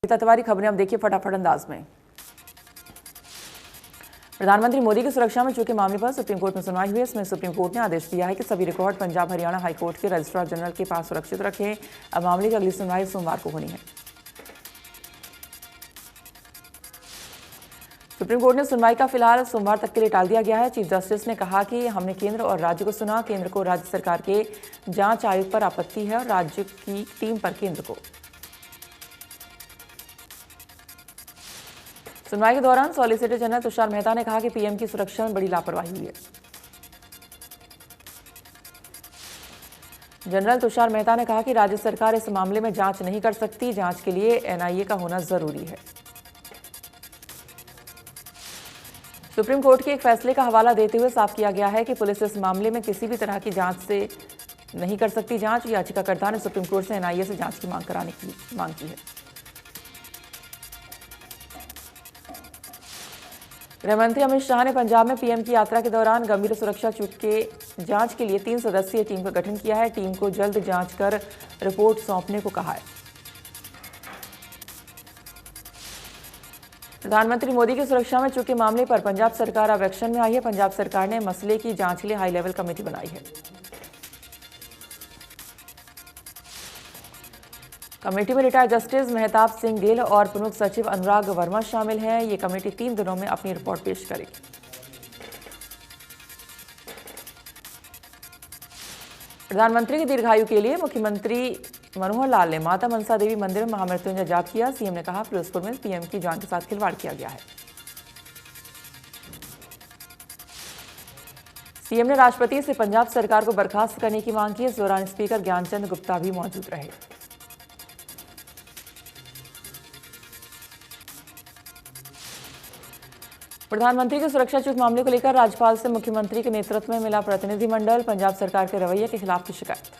तत्वारी खबरें अब देखिए फटाफट अंदाज में। प्रधानमंत्री मोदी की सुरक्षा में चूके मामले पर सुप्रीम कोर्ट में सुनवाई हुई। इसमें सुप्रीम कोर्ट ने आदेश दिया है कि सभी रिकॉर्ड पंजाब हरियाणा हाईकोर्ट के रजिस्ट्रार जनरल के पास सुरक्षित रखें। अब मामले की अगली सुनवाई सोमवार को होनी है। सुप्रीम कोर्ट ने सुनवाई का फिलहाल सोमवार तक के लिए टाल दिया गया है। चीफ जस्टिस ने कहा कि हमने केंद्र और राज्य को सुना। केंद्र को राज्य सरकार के जांच आयोग पर आपत्ति है और राज्य की टीम पर केंद्र को। सुनवाई के दौरान सॉलिसिटर जनरल तुषार मेहता ने कहा कि पीएम की सुरक्षा में बड़ी लापरवाही हुई है। जनरल तुषार मेहता ने कहा कि राज्य सरकार इस मामले में जांच नहीं कर सकती। जांच के लिए एनआईए का होना जरूरी है। सुप्रीम कोर्ट के एक फैसले का हवाला देते हुए साफ किया गया है कि पुलिस इस मामले में किसी भी तरह की जांच से नहीं कर सकती। जांच याचिकाकर्ता ने सुप्रीम कोर्ट से एनआईए से जांच की मांग कराने की मांग की है। गृहमंत्री अमित शाह ने पंजाब में पीएम की यात्रा के दौरान गंभीर सुरक्षा चूक के जांच के लिए 3 सदस्यीय टीम का गठन किया है। टीम को जल्द जांच कर रिपोर्ट सौंपने को कहा है। प्रधानमंत्री मोदी की सुरक्षा में चूके मामले पर पंजाब सरकार अब एक्शन में आई है। पंजाब सरकार ने मसले की जांच के लिए हाई लेवल कमेटी बनाई है। कमेटी में रिटायर्ड जस्टिस मेहताब सिंह गिल और प्रमुख सचिव अनुराग वर्मा शामिल हैं। ये कमेटी 3 दिनों में अपनी रिपोर्ट पेश करेगी। प्रधानमंत्री की दीर्घायु के लिए मुख्यमंत्री मनोहर लाल ने माता मनसा देवी मंदिर में महामृत्युंजय जाप किया। सीएम ने कहा फिरोजपुर में पीएम की जान के साथ खिलवाड़ किया गया है। सीएम ने राष्ट्रपति से पंजाब सरकार को बर्खास्त करने की मांग की। इस दौरान स्पीकर ज्ञानचंद गुप्ता भी मौजूद रहे। प्रधानमंत्री के सुरक्षा चूक मामले को लेकर राज्यपाल से मुख्यमंत्री के नेतृत्व में मिला प्रतिनिधिमंडल। पंजाब सरकार के रवैये के खिलाफ की शिकायत।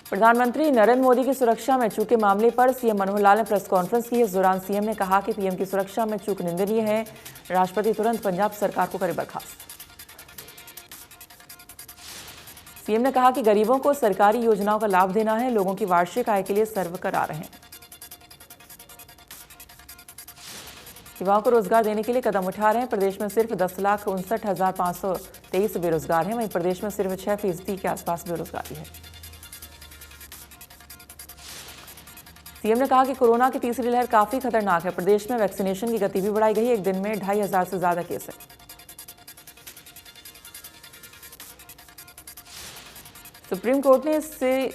प्रधानमंत्री नरेंद्र मोदी की सुरक्षा में चूके मामले पर सीएम मनोहर लाल ने प्रेस कॉन्फ्रेंस की। इस दौरान सीएम ने कहा कि पीएम की सुरक्षा में चूक निंदनीय है। राष्ट्रपति तुरंत पंजाब सरकार को करे बर्खास्त। सीएम ने कहा कि गरीबों को सरकारी योजनाओं का लाभ देना है। लोगों की वार्षिक आय के लिए सर्वे करा रहे हैं। युवाओं को रोजगार देने के लिए कदम उठा रहे हैं। प्रदेश में सिर्फ 10,59,523 बेरोजगार हैं। वहीं प्रदेश में सिर्फ 6% के आसपास बेरोजगारी है। सीएम ने कहा कि कोरोना की तीसरी लहर काफी खतरनाक है। प्रदेश में वैक्सीनेशन की गति भी बढ़ाई गई है। एक दिन में 2,500 से ज्यादा केस है। सुप्रीम कोर्ट ने इस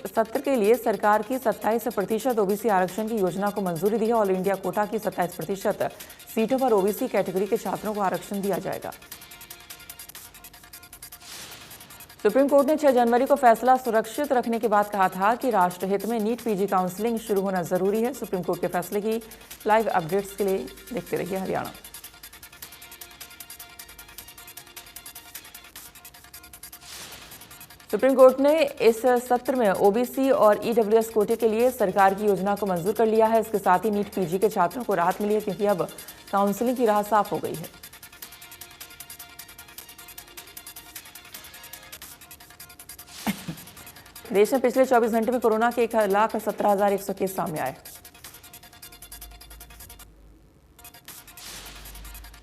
सत्र के लिए सरकार की 27% ओबीसी आरक्षण की योजना को मंजूरी दी है। ऑल इंडिया कोटा की 27% सीटों पर ओबीसी कैटेगरी के छात्रों को आरक्षण दिया जाएगा। सुप्रीम कोर्ट ने 6 जनवरी को फैसला सुरक्षित रखने के बाद कहा था कि राष्ट्रहित में नीट पीजी काउंसलिंग शुरू होना जरूरी है। सुप्रीम कोर्ट के फैसले की लाइव अपडेट्स के लिए देखते रहिए हरियाणा। सुप्रीम कोर्ट ने इस सत्र में ओबीसी और ईडब्ल्यूएस कोटे के लिए सरकार की योजना को मंजूर कर लिया है। इसके साथ ही नीट पीजी के छात्रों को राहत मिली है क्योंकि अब काउंसलिंग की राह साफ हो गई है। देश में पिछले 24 घंटे में कोरोना के 1,17,100 केस सामने आए।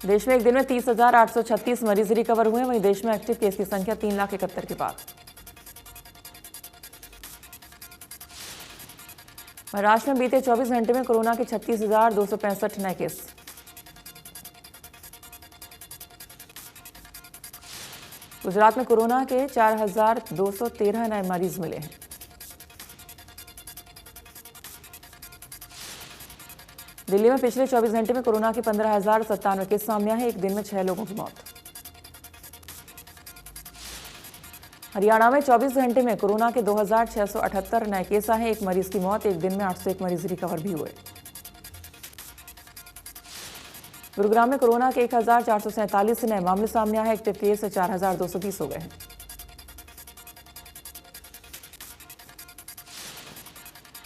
देश में एक दिन में 30,836 मरीज रिकवर हुए। वहीं देश में एक्टिव केस की संख्या 3,71,000 के पार। महाराष्ट्र में बीते 24 घंटे में कोरोना के 36,265 नए केस। गुजरात में कोरोना के 4,213 नए मरीज मिले हैं। दिल्ली में पिछले 24 घंटे में कोरोना के 15,097 केस सामने आए। एक दिन में 6 लोगों की मौत। हरियाणा में 24 घंटे में कोरोना के 2,678 नए केस आए। एक मरीज की मौत। एक दिन में 801 मरीज रिकवर भी हुए। गुरुग्राम में कोरोना के 1,447 नए मामले सामने आए। एक्टिव केस 4,220 हो गए हैं।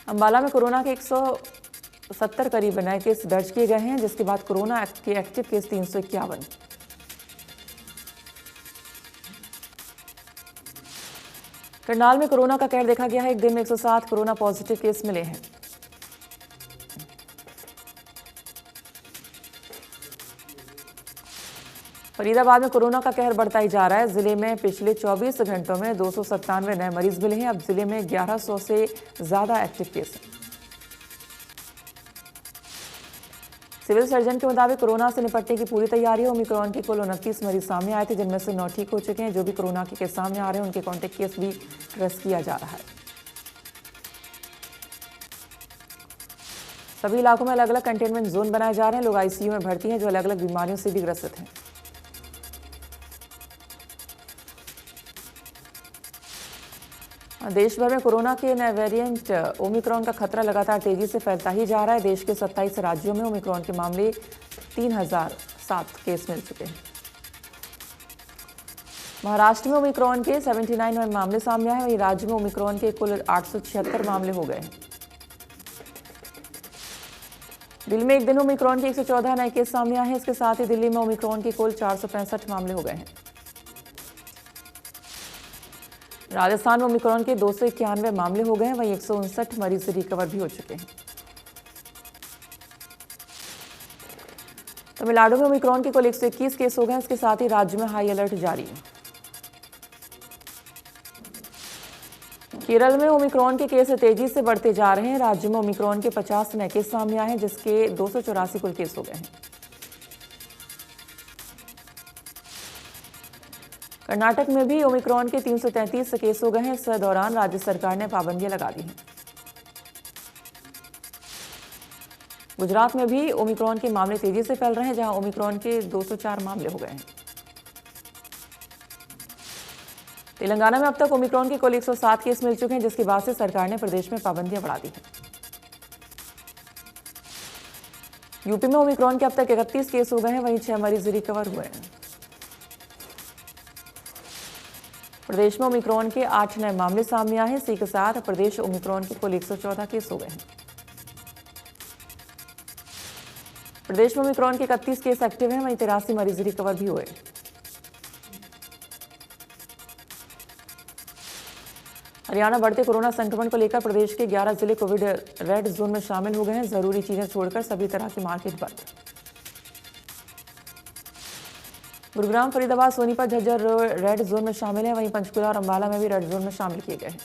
अंबाला में कोरोना के 170 करीब नए केस दर्ज किए गए हैं, जिसके बाद कोरोना के एक्टिव केस 351। करनाल में कोरोना का कहर देखा गया है। एक दिन में 107 कोरोना पॉजिटिव केस मिले हैं। फरीदाबाद में कोरोना का कहर बढ़ता ही जा रहा है। जिले में पिछले 24 घंटों में 297 नए मरीज मिले हैं। अब जिले में 1100 से ज्यादा एक्टिव केस हैं। सिविल सर्जन के मुताबिक कोरोना से निपटने की पूरी तैयारी है। ओमिक्रॉन के कुल 29 मरीज सामने आए थे, जिनमें से 9 ठीक हो चुके हैं। जो भी कोरोना के केस सामने आ रहे हैं उनके कॉन्टेक्ट केस भी ट्रेस किया जा रहा है। सभी इलाकों में अलग अलग कंटेनमेंट जोन बनाए जा रहे हैं। लोग आईसीयू में भर्ती हैं जो अलग अलग बीमारियों से भी ग्रसित हैं। देश भर में कोरोना के नए वेरिएंट ओमिक्रॉन का खतरा लगातार तेजी से फैलता ही जा रहा है। देश के 27 राज्यों में ओमिक्रॉन के मामले 3007 केस मिल चुके हैं। महाराष्ट्र में ओमिक्रॉन के 79 नए मामले सामने आए हैं। वहीं राज्य में ओमिक्रॉन के कुल 876 मामले हो गए हैं। दिल्ली में एक दिन ओमिक्रॉन के 114 नए केस सामने आए हैं। इसके साथ ही दिल्ली में ओमिक्रॉन के कुल 465 मामले हो गए हैं। राजस्थान में ओमिक्रॉन के 291 मामले हो गए हैं। वहीं 159 मरीज रिकवर भी हो चुके हैं। तमिलनाडु में ओमिक्रॉन के कुल 121 केस हो गए हैं। इसके साथ ही राज्य में हाई अलर्ट जारी है। केरल में ओमिक्रॉन के केस तेजी से बढ़ते जा रहे हैं। राज्य में ओमिक्रॉन के 50 नए केस सामने आए हैं, जिसके 284 कुल केस हो गए हैं। कर्नाटक में भी ओमिक्रॉन के 333 केस हो गए हैं। इस दौरान राज्य सरकार ने पाबंदियां लगा दी हैं। गुजरात में भी ओमिक्रॉन के मामले तेजी से फैल रहे हैं, जहां ओमिक्रॉन के 204 मामले हो गए हैं। तेलंगाना में अब तक ओमिक्रॉन के कुल 107 केस मिल चुके हैं, जिसके बाद से सरकार ने प्रदेश में पाबंदियां बढ़ा दी हैं। यूपी में ओमिक्रॉन के अब तक 31 केस हो गए हैं। वहीं 6 मरीज रिकवर हुए हैं। प्रदेश में ओमिक्रॉन के 8 नए मामले सामने आए हैं। इसी के साथ प्रदेश ओमिक्रॉन के कुल 114 केस हो गए हैं। प्रदेश में ओमिक्रॉन के 31 केस एक्टिव हैं। वहीं 83 मरीज रिकवर भी हुए। हरियाणा बढ़ते कोरोना संक्रमण को लेकर प्रदेश के 11 जिले कोविड रेड जोन में शामिल हो गए हैं। जरूरी चीजें छोड़कर सभी तरह की मार्केट बंद। गुरुग्राम, फरीदाबाद, सोनीपत, झज्जर रेड जोन में शामिल है। वहीं पंचकुला और अंबाला में भी रेड जोन में शामिल किए गए हैं।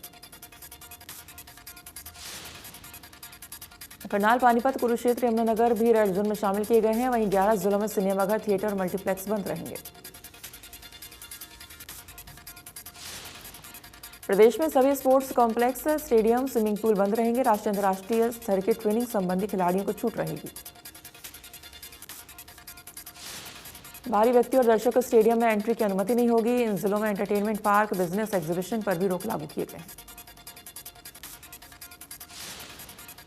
करनाल, पानीपत, कुरुक्षेत्र, यमुनानगर भी रेड जोन में शामिल किए गए हैं। वहीं 11 जिलों में सिनेमाघर, थिएटर और मल्टीप्लेक्स बंद रहेंगे। प्रदेश में सभी sports complex, stadium, swimming pool बंद रहेंगे। राष्ट्रीय अंतर्राष्ट्रीय स्तर के ट्रेनिंग संबंधी खिलाड़ियों को छूट रहेगी। बाहरी व्यक्ति और दर्शकों को स्टेडियम में एंट्री की अनुमति नहीं होगी। इन जिलों में एंटरटेनमेंट पार्क, बिजनेस एग्जीबिशन पर भी रोक लागू किए गए हैं।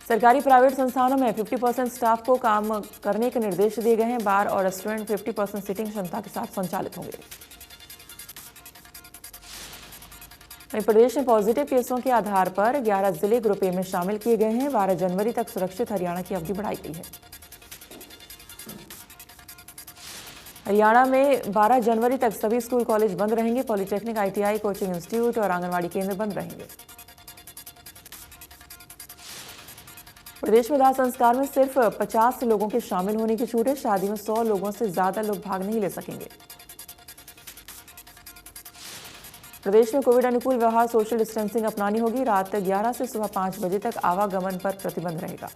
सरकारी प्राइवेट संस्थानों में 50% स्टाफ को काम करने के निर्देश दिए गए हैं। बार और रेस्टोरेंट 50% सीटिंग क्षमता के साथ संचालित होंगे। वहीं प्रदेश में पॉजिटिव केसों के आधार पर 11 जिले ग्रुप ए में शामिल किए गए हैं। 12 जनवरी तक सुरक्षित हरियाणा की अवधि बढ़ाई गई है। हरियाणा में 12 जनवरी तक सभी स्कूल कॉलेज बंद रहेंगे। पॉलिटेक्निक, आईटीआई, कोचिंग इंस्टीट्यूट और आंगनवाड़ी केंद्र बंद रहेंगे। प्रदेश में दाह संस्कार में सिर्फ 50 लोगों के शामिल होने की छूट है। शादी में 100 लोगों से ज्यादा लोग भाग नहीं ले सकेंगे। प्रदेश में कोविड अनुकूल व्यवहार, सोशल डिस्टेंसिंग अपनानी होगी। रात 11 से सुबह 5 बजे तक आवागमन पर प्रतिबंध रहेगा।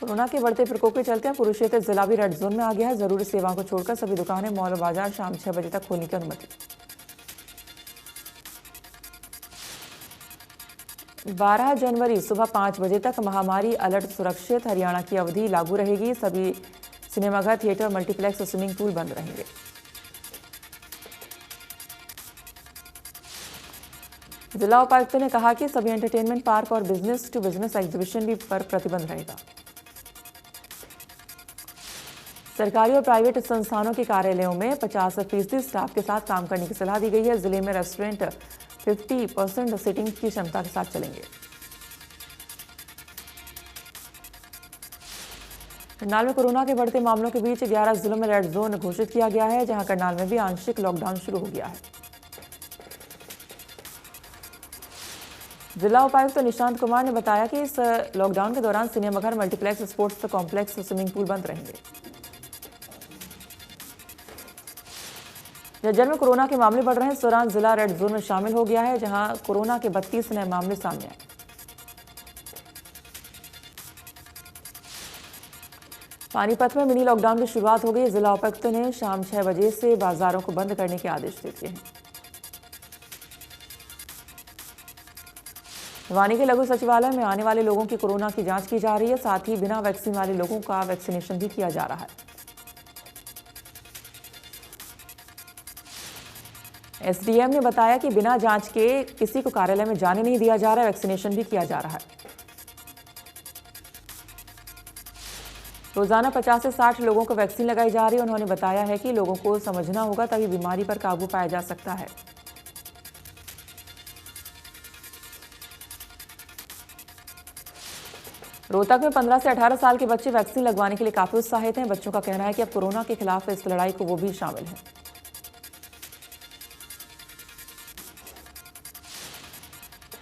कोरोना के बढ़ते प्रकोप के चलते कुरुक्षेत्र जिला भी रेड जोन में आ गया है। जरूरी सेवाओं को छोड़कर सभी दुकानें, मॉल और बाजार शाम 6 बजे तक खोलने की अनुमति। 12 जनवरी सुबह 5 बजे तक महामारी अलर्ट सुरक्षित हरियाणा की अवधि लागू रहेगी। सभी सिनेमाघर, थिएटर, मल्टीप्लेक्स और स्विमिंग पूल बंद रहेंगे। जिला उपायुक्त ने कहा कि सभी एंटरटेनमेंट पार्क और बिजनेस टू बिजनेस एग्जीबिशन भी पर प्रतिबंध रहेगा। सरकारी और प्राइवेट संस्थानों के कार्यालयों में 50% स्टाफ के साथ काम करने की सलाह दी गई है। जिले में रेस्टोरेंट 50% सीटिंग की क्षमता के साथ चलेंगे। करनाल में कोरोना के बढ़ते मामलों के बीच 11 जिलों में रेड जोन घोषित किया गया है, जहां करनाल में भी आंशिक लॉकडाउन शुरू हो गया है। जिला उपायुक्त निशांत कुमार ने बताया कि इस लॉकडाउन के दौरान सिनेमाघर, मल्टीप्लेक्स, स्पोर्ट्स कॉम्प्लेक्स और स्विमिंग पूल बंद रहेंगे। झज्जर में कोरोना के मामले बढ़ रहे हैं। इस दौरान जिला रेड जोन में शामिल हो गया है, जहां कोरोना के 32 नए मामले सामने आए। पानीपत में मिनी लॉकडाउन की शुरुआत हो गई। जिला उपायुक्त ने शाम 6 बजे से बाजारों को बंद करने के आदेश दे दिए हैं। भिवानी के लघु सचिवालय में आने वाले लोगों की कोरोना की जांच की जा रही है। साथ ही बिना वैक्सीन वाले लोगों का वैक्सीनेशन भी किया जा रहा है। एसडीएम ने बताया कि बिना जांच के किसी को कार्यालय में जाने नहीं दिया जा रहा है। वैक्सीनेशन भी किया जा रहा है। रोजाना 50 से 60 लोगों को वैक्सीन लगाई जा रही है। उन्होंने बताया है कि लोगों को समझना होगा, तभी बीमारी पर काबू पाया जा सकता है। रोहतक में 15 से 18 साल के बच्चे वैक्सीन लगवाने के लिए काफी उत्साहित हैं। बच्चों का कहना है कि अब कोरोना के खिलाफ इस लड़ाई को वो भी शामिल हैं।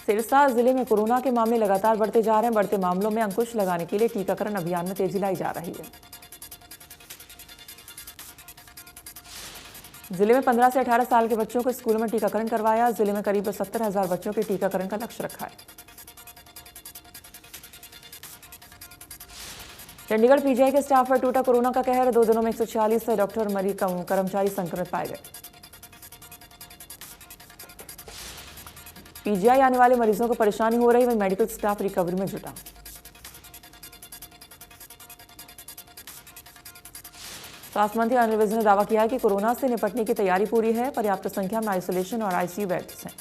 सिरसा जिले में कोरोना के मामले लगातार बढ़ते जा रहे हैं। बढ़ते मामलों में अंकुश लगाने के लिए टीकाकरण अभियान में तेजी लाई जा रही है। जिले में 15 से 18 साल के बच्चों को स्कूलों में टीकाकरण करवाया। जिले में करीब 70,000 बच्चों के टीकाकरण का लक्ष्य रखा है। चंडीगढ़ पीजीआई के स्टाफ पर टूटा कोरोना का कहर। 2 दिनों में 146 डॉक्टर मरीज कर्मचारी संक्रमित पाए गए। पीजीआई आने वाले मरीजों को परेशानी हो रही, वहीं मेडिकल स्टाफ रिकवरी में जुटा। स्वास्थ्य मंत्री अनिल विज ने दावा किया है कि कोरोना से निपटने की तैयारी पूरी है। पर्याप्त संख्या में आइसोलेशन और आईसीयू बेड्स हैं।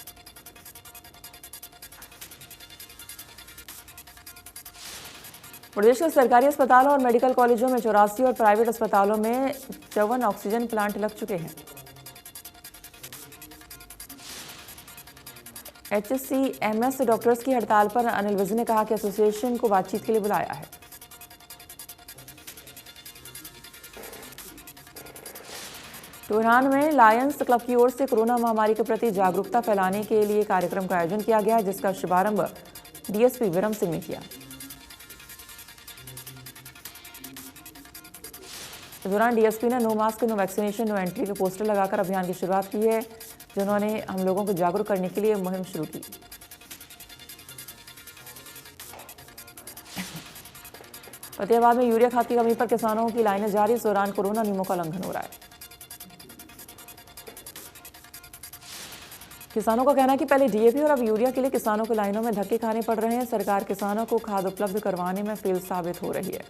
प्रदेश के सरकारी अस्पतालों और मेडिकल कॉलेजों में 84 और प्राइवेट अस्पतालों में 54 ऑक्सीजन प्लांट लग चुके हैं। HCMS डॉक्टर्स की हड़ताल पर अनिल विज ने कहा कि एसोसिएशन को बातचीत के लिए बुलाया है। टोरहान में लायंस क्लब की ओर से कोरोना महामारी के प्रति जागरूकता फैलाने के लिए कार्यक्रम का आयोजन किया गया है, जिसका शुभारंभ डीएसपी विरम सिंह ने किया। इस दौरान डीएसपी ने no mask no vaccination no entry के पोस्टर लगाकर अभियान की शुरुआत की है, जिन्होंने हम लोगों को जागरूक करने के लिए मुहिम शुरू की। फतेहाबाद में यूरिया खाद की कमी पर किसानों की लाइनें जारी। इस दौरान कोरोना नियमों का उल्लंघन हो रहा है। किसानों का कहना है कि पहले डीएपी और अब यूरिया के लिए किसानों को लाइनों में धक्के खाने पड़ रहे हैं। सरकार किसानों को खाद उपलब्ध करवाने में फेल साबित हो रही है।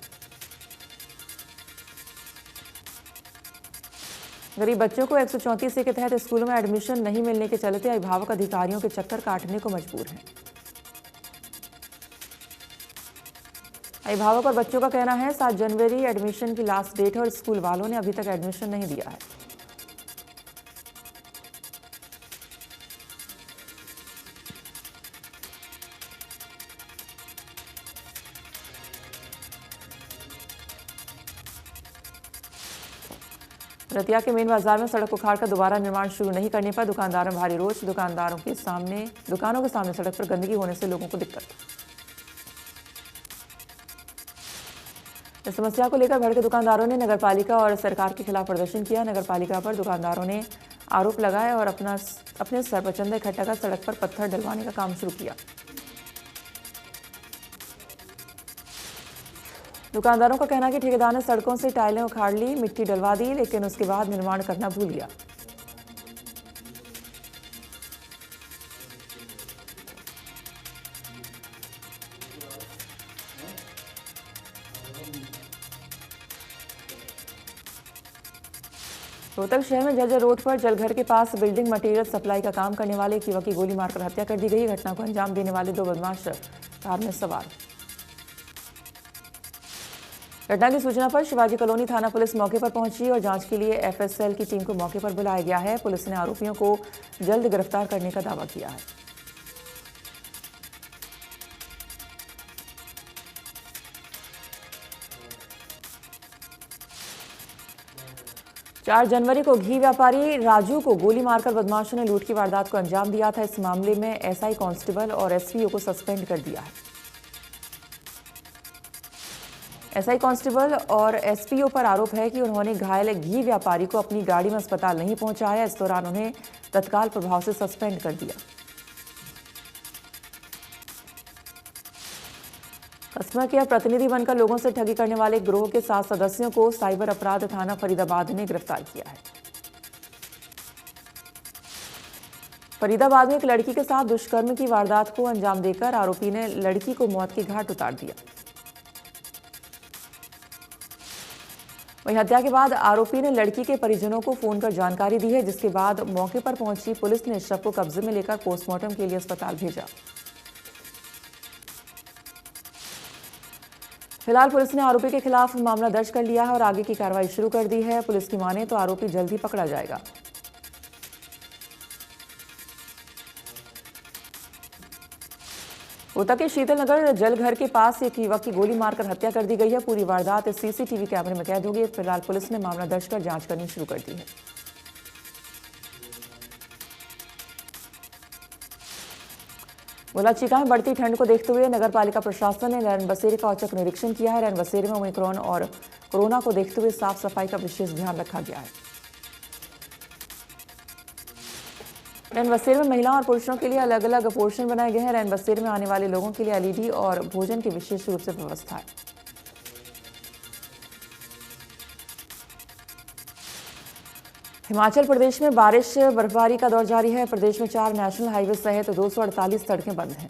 गरीब बच्चों को 134 के तहत स्कूलों में एडमिशन नहीं मिलने के चलते अभिभावक अधिकारियों के चक्कर काटने को मजबूर हैं। अभिभावक और बच्चों का कहना है 7 जनवरी एडमिशन की लास्ट डेट है और स्कूल वालों ने अभी तक एडमिशन नहीं दिया है। रतिया के मेन बाजार में सड़क उखाड़ कर दोबारा निर्माण शुरू नहीं करने पर दुकानदारों में भारी रोष। दुकानों के सामने सड़क पर गंदगी होने से लोगों को दिक्कत। इस समस्या को लेकर भड़के दुकानदारों ने नगरपालिका और सरकार के खिलाफ प्रदर्शन किया। नगरपालिका पर दुकानदारों ने आरोप लगाए और अपने सर पर चंदा इकट्ठा कर सड़क पर पत्थर डलवाने का काम शुरू किया। दुकानदारों का कहना है कि ठेकेदार ने सड़कों से टाइलें उखाड़ ली, मिट्टी डलवा दी, लेकिन उसके बाद निर्माण करना भूल गया। रोहतक शहर में जर्जर रोड पर जलघर के पास बिल्डिंग मटेरियल सप्लाई का काम करने वाले एक युवक की गोली मारकर हत्या कर दी गई। घटना को अंजाम देने वाले 2 बदमाश कार में सवार। घटना की सूचना पर शिवाजी कॉलोनी थाना पुलिस मौके पर पहुंची और जांच के लिए एफएसएल की टीम को मौके पर बुलाया गया है। पुलिस ने आरोपियों को जल्द गिरफ्तार करने का दावा किया है। 4 जनवरी को घी व्यापारी राजू को गोली मारकर बदमाशों ने लूट की वारदात को अंजाम दिया था। इस मामले में एसआई कांस्टेबल और एसपीओ को सस्पेंड कर दिया है। एसआई कांस्टेबल और एसपीओ पर आरोप है कि उन्होंने घायल घी व्यापारी को अपनी गाड़ी में अस्पताल नहीं पहुंचाया। इस दौरान उन्हें तत्काल प्रभाव से सस्पेंड कर दिया। कस्टमर केयर प्रतिनिधि बनकर लोगों से ठगी करने वाले गिरोह के 7 सदस्यों को साइबर अपराध थाना फरीदाबाद ने गिरफ्तार किया है। फरीदाबाद में एक लड़की के साथ दुष्कर्म की वारदात को अंजाम देकर आरोपी ने लड़की को मौत के घाट उतार दिया। वहीं हत्या के बाद आरोपी ने लड़की के परिजनों को फोन कर जानकारी दी है, जिसके बाद मौके पर पहुंची पुलिस ने शव को कब्जे में लेकर पोस्टमार्टम के लिए अस्पताल भेजा। फिलहाल पुलिस ने आरोपी के खिलाफ मामला दर्ज कर लिया है और आगे की कार्रवाई शुरू कर दी है। पुलिस की माने तो आरोपी जल्द ही पकड़ा जाएगा। कोटा के शीतलनगर जलघर के पास एक युवक की गोली मारकर हत्या कर दी गई है। पूरी वारदात सीसीटीवी कैमरे में कैद हो गई। फिलहाल पुलिस ने मामला दर्ज कर जांच करनी शुरू कर दी है। गोलाचीका में बढ़ती ठंड को देखते हुए नगर पालिका प्रशासन ने रैन बसेरे का औचक निरीक्षण किया है। रैन बसेरे में ओमिक्रॉन और कोरोना को देखते हुए साफ सफाई का विशेष ध्यान रखा गया है। रैन बसेरे में महिलाओं और पुरुषों के लिए अलग अलग पोर्शन बनाए गए हैं। रैन बसेरे में आने वाले लोगों के लिए एलईडी और भोजन की विशेष रूप से व्यवस्था है। हिमाचल प्रदेश में बारिश बर्फबारी का दौर जारी है। प्रदेश में 4 नेशनल हाईवे सहित 248 सड़कें बंद हैं।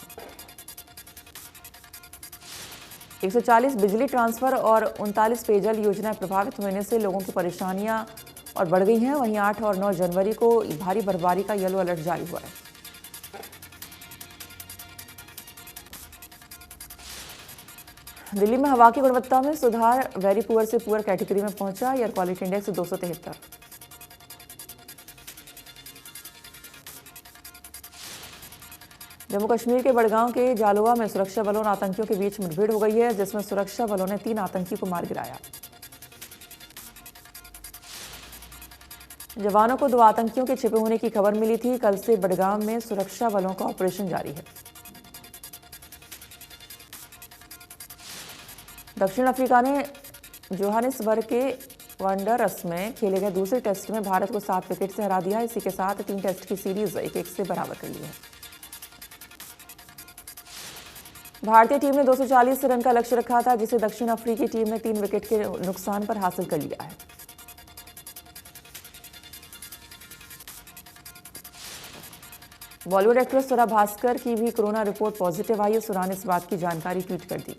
140 बिजली ट्रांसफर और 39 पेयजल योजनाएं प्रभावित होने से लोगों की परेशानियां और बढ़ गई हैं। वहीं 8 और 9 जनवरी को भारी बर्फबारी का येलो अलर्ट जारी हुआ है। दिल्ली में हवा की गुणवत्ता में सुधार वेरी पुअर से पुअर कैटेगरी में पहुंचा। Air quality index 273। Jammu Kashmir के बड़गांव के जालोवा में सुरक्षा बलों और आतंकियों के बीच मुठभेड़ हो गई है, जिसमें सुरक्षा बलों ने 3 आतंकी को मार गिराया। जवानों को 2 आतंकियों के छिपे होने की खबर मिली थी। कल से बड़गांव में सुरक्षा बलों का ऑपरेशन जारी है। दक्षिण अफ्रीका ने जोहानिसबर्ग के वंडरस में खेले गए दूसरे टेस्ट में भारत को 7 विकेट से हरा दिया। इसी के साथ 3 टेस्ट की सीरीज 1-1 से बराबर कर ली है। भारतीय टीम ने 240 रन का लक्ष्य रखा था, जिसे दक्षिण अफ्रीकी टीम ने 3 विकेट के नुकसान पर हासिल कर लिया है। बॉलीवुड एक्ट्रेस स्वरा भास्कर की भी कोरोना रिपोर्ट पॉजिटिव आई है। स्वरा ने इस बात की जानकारी ट्वीट कर दी।